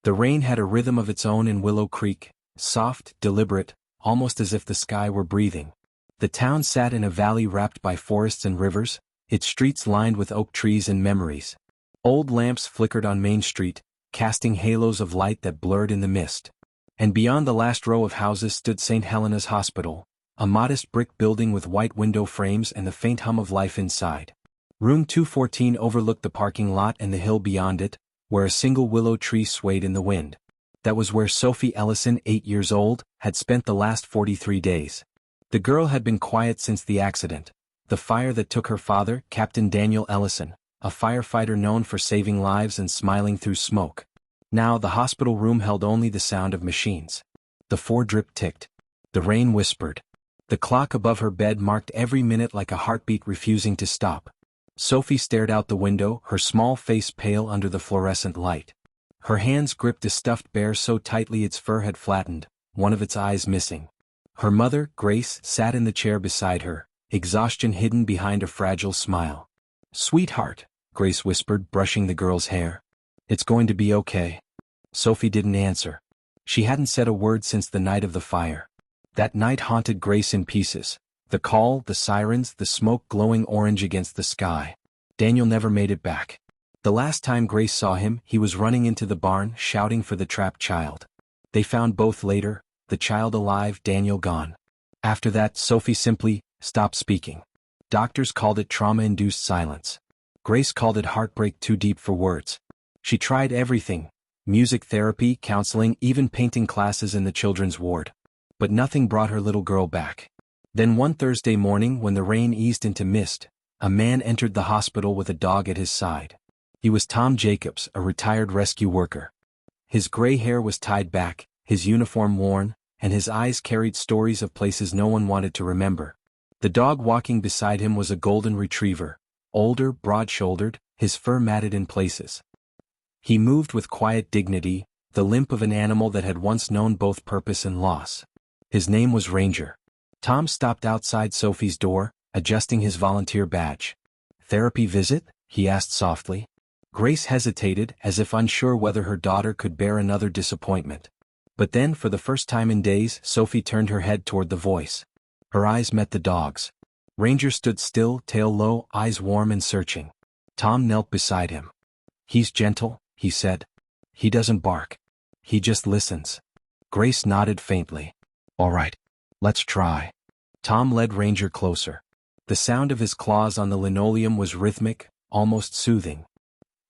The rain had a rhythm of its own in Willow Creek, soft, deliberate, almost as if the sky were breathing. The town sat in a valley wrapped by forests and rivers, its streets lined with oak trees and memories. Old lamps flickered on Main Street, casting halos of light that blurred in the mist. And beyond the last row of houses stood St. Helena's Hospital, a modest brick building with white window frames and the faint hum of life inside. Room 214 overlooked the parking lot and the hill beyond it, where a single willow tree swayed in the wind. That was where Sophie Ellison, 8 years old, had spent the last 43 days. The girl had been quiet since the accident, the fire that took her father, Captain Daniel Ellison, a firefighter known for saving lives and smiling through smoke. Now the hospital room held only the sound of machines. The foredrip ticked. The rain whispered. The clock above her bed marked every minute like a heartbeat refusing to stop. Sophie stared out the window, her small face pale under the fluorescent light. Her hands gripped a stuffed bear so tightly its fur had flattened, one of its eyes missing. Her mother, Grace, sat in the chair beside her, exhaustion hidden behind a fragile smile. "Sweetheart," Grace whispered, brushing the girl's hair. "It's going to be okay." Sophie didn't answer. She hadn't said a word since the night of the fire. That night haunted Grace in pieces. The call, the sirens, the smoke glowing orange against the sky. Daniel never made it back. The last time Grace saw him, he was running into the barn, shouting for the trapped child. They found both later, the child alive, Daniel gone. After that, Sophie simply stopped speaking. Doctors called it trauma-induced silence. Grace called it heartbreak too deep for words. She tried everything: music therapy, counseling, even painting classes in the children's ward. But nothing brought her little girl back. Then one Thursday morning, when the rain eased into mist, a man entered the hospital with a dog at his side. He was Tom Jacobs, a retired rescue worker. His gray hair was tied back, his uniform worn, and his eyes carried stories of places no one wanted to remember. The dog walking beside him was a golden retriever, older, broad-shouldered, his fur matted in places. He moved with quiet dignity, the limp of an animal that had once known both purpose and loss. His name was Ranger. Tom stopped outside Sophie's door, adjusting his volunteer badge. "Therapy visit?" he asked softly. Grace hesitated, as if unsure whether her daughter could bear another disappointment. But then, for the first time in days, Sophie turned her head toward the voice. Her eyes met the dog's. Ranger stood still, tail low, eyes warm and searching. Tom knelt beside him. "He's gentle," he said. "He doesn't bark. He just listens." Grace nodded faintly. "All right. Let's try." Tom led Ranger closer. The sound of his claws on the linoleum was rhythmic, almost soothing.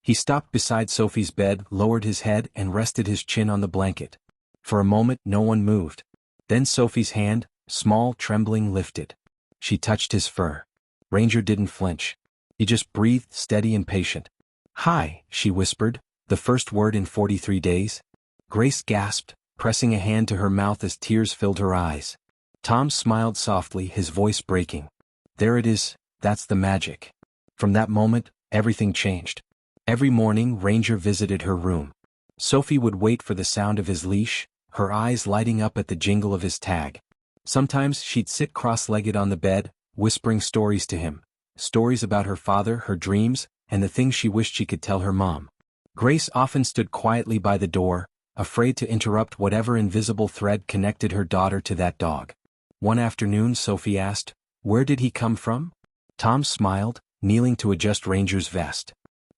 He stopped beside Sophie's bed, lowered his head, and rested his chin on the blanket. For a moment, no one moved. Then Sophie's hand, small, trembling, lifted. She touched his fur. Ranger didn't flinch. He just breathed, steady and patient. "Hi," she whispered, the first word in 43 days. Grace gasped, pressing a hand to her mouth as tears filled her eyes. Tom smiled softly, his voice breaking. "There it is, that's the magic." From that moment, everything changed. Every morning, Ranger visited her room. Sophie would wait for the sound of his leash, her eyes lighting up at the jingle of his tag. Sometimes she'd sit cross-legged on the bed, whispering stories to him. Stories about her father, her dreams, and the things she wished she could tell her mom. Grace often stood quietly by the door, afraid to interrupt whatever invisible thread connected her daughter to that dog. One afternoon, Sophie asked, "Where did he come from?" Tom smiled, kneeling to adjust Ranger's vest.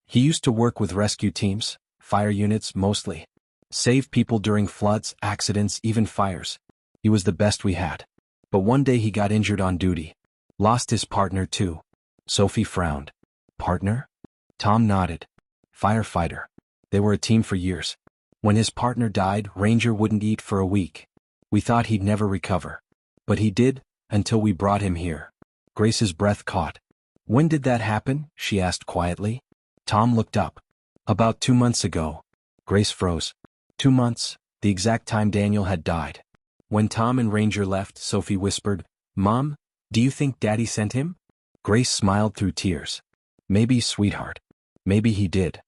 "He used to work with rescue teams, fire units mostly. Save people during floods, accidents, even fires. He was the best we had. But one day he got injured on duty. Lost his partner too." Sophie frowned. "Partner?" Tom nodded. "Firefighter. They were a team for years. When his partner died, Ranger wouldn't eat for a week. We thought he'd never recover. But he did, until we brought him here." Grace's breath caught. "When did that happen?" she asked quietly. Tom looked up. "About 2 months ago." Grace froze. 2 months, the exact time Daniel had died. When Tom and Ranger left, Sophie whispered, "Mom, do you think Daddy sent him?" Grace smiled through tears. "Maybe, sweetheart. Maybe he did."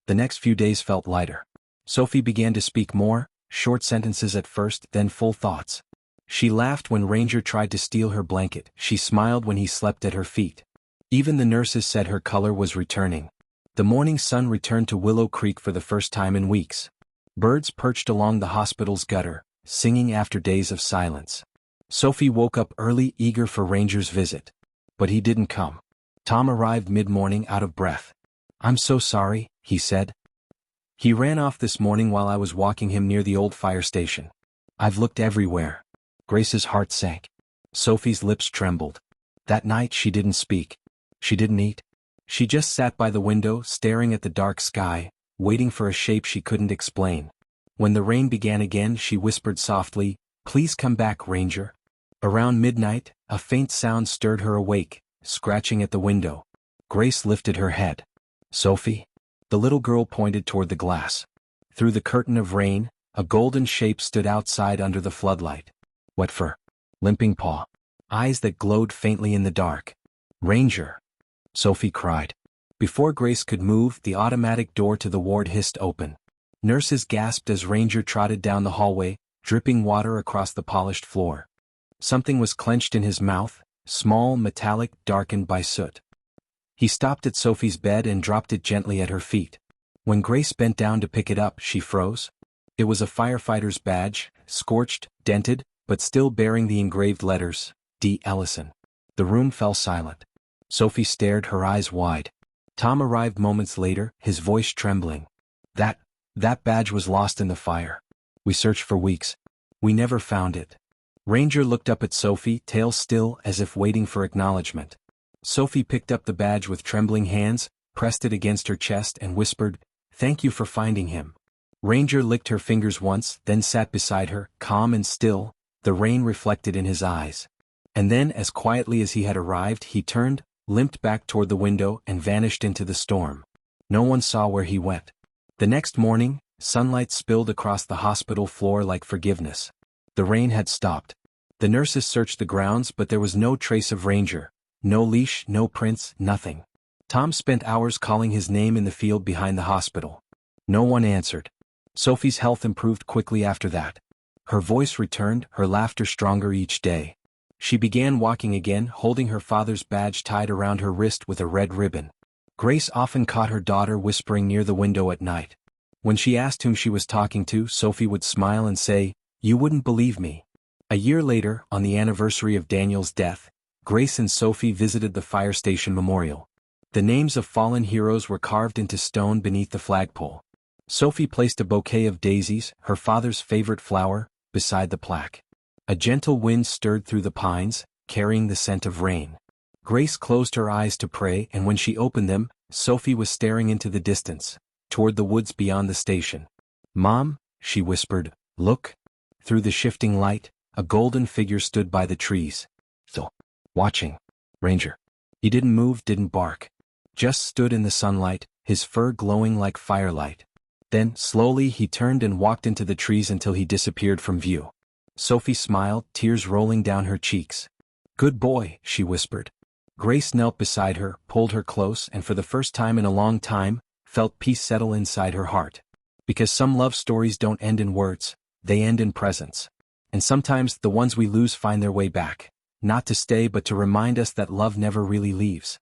The next few days felt lighter. Sophie began to speak more, short sentences at first, then full thoughts. She laughed when Ranger tried to steal her blanket. She smiled when he slept at her feet. Even the nurses said her color was returning. The morning sun returned to Willow Creek for the first time in weeks. Birds perched along the hospital's gutter, singing after days of silence. Sophie woke up early, eager for Ranger's visit. But he didn't come. Tom arrived mid-morning out of breath. "I'm so sorry," he said. "He ran off this morning while I was walking him near the old fire station. I've looked everywhere." Grace's heart sank. Sophie's lips trembled. That night she didn't speak. She didn't eat. She just sat by the window, staring at the dark sky, waiting for a shape she couldn't explain. When the rain began again, she whispered softly, "Please come back, Ranger." Around midnight, a faint sound stirred her awake, scratching at the window. Grace lifted her head. "Sophie?" The little girl pointed toward the glass. Through the curtain of rain, a golden shape stood outside under the floodlight. Wet fur. Limping paw. Eyes that glowed faintly in the dark. "Ranger!" Sophie cried. Before Grace could move, the automatic door to the ward hissed open. Nurses gasped as Ranger trotted down the hallway, dripping water across the polished floor. Something was clenched in his mouth, small, metallic, darkened by soot. He stopped at Sophie's bed and dropped it gently at her feet. When Grace bent down to pick it up, she froze. It was a firefighter's badge, scorched, dented, but still bearing the engraved letters, D. Ellison. The room fell silent. Sophie stared, her eyes wide. Tom arrived moments later, his voice trembling. That badge was lost in the fire. We searched for weeks. We never found it." Ranger looked up at Sophie, tail still, as if waiting for acknowledgement. Sophie picked up the badge with trembling hands, pressed it against her chest and whispered, "Thank you for finding him." Ranger licked her fingers once, then sat beside her, calm and still, the rain reflected in his eyes. And then, as quietly as he had arrived, he turned, limped back toward the window and vanished into the storm. No one saw where he went. The next morning, sunlight spilled across the hospital floor like forgiveness. The rain had stopped. The nurses searched the grounds, but there was no trace of Ranger. No leash, no prints, nothing. Tom spent hours calling his name in the field behind the hospital. No one answered. Sophie's health improved quickly after that. Her voice returned, her laughter stronger each day. She began walking again, holding her father's badge tied around her wrist with a red ribbon. Grace often caught her daughter whispering near the window at night. When she asked whom she was talking to, Sophie would smile and say, "You wouldn't believe me." A year later, on the anniversary of Daniel's death, Grace and Sophie visited the fire station memorial. The names of fallen heroes were carved into stone beneath the flagpole. Sophie placed a bouquet of daisies, her father's favorite flower, beside the plaque. A gentle wind stirred through the pines, carrying the scent of rain. Grace closed her eyes to pray, and when she opened them, Sophie was staring into the distance, toward the woods beyond the station. "Mom," she whispered, "look." Through the shifting light, a golden figure stood by the trees. Still, watching. Ranger. He didn't move, didn't bark. Just stood in the sunlight, his fur glowing like firelight. Then, slowly, he turned and walked into the trees until he disappeared from view. Sophie smiled, tears rolling down her cheeks. "Good boy," she whispered. Grace knelt beside her, pulled her close, and for the first time in a long time, felt peace settle inside her heart. Because some love stories don't end in words, they end in presence. And sometimes the ones we lose find their way back, not to stay but to remind us that love never really leaves.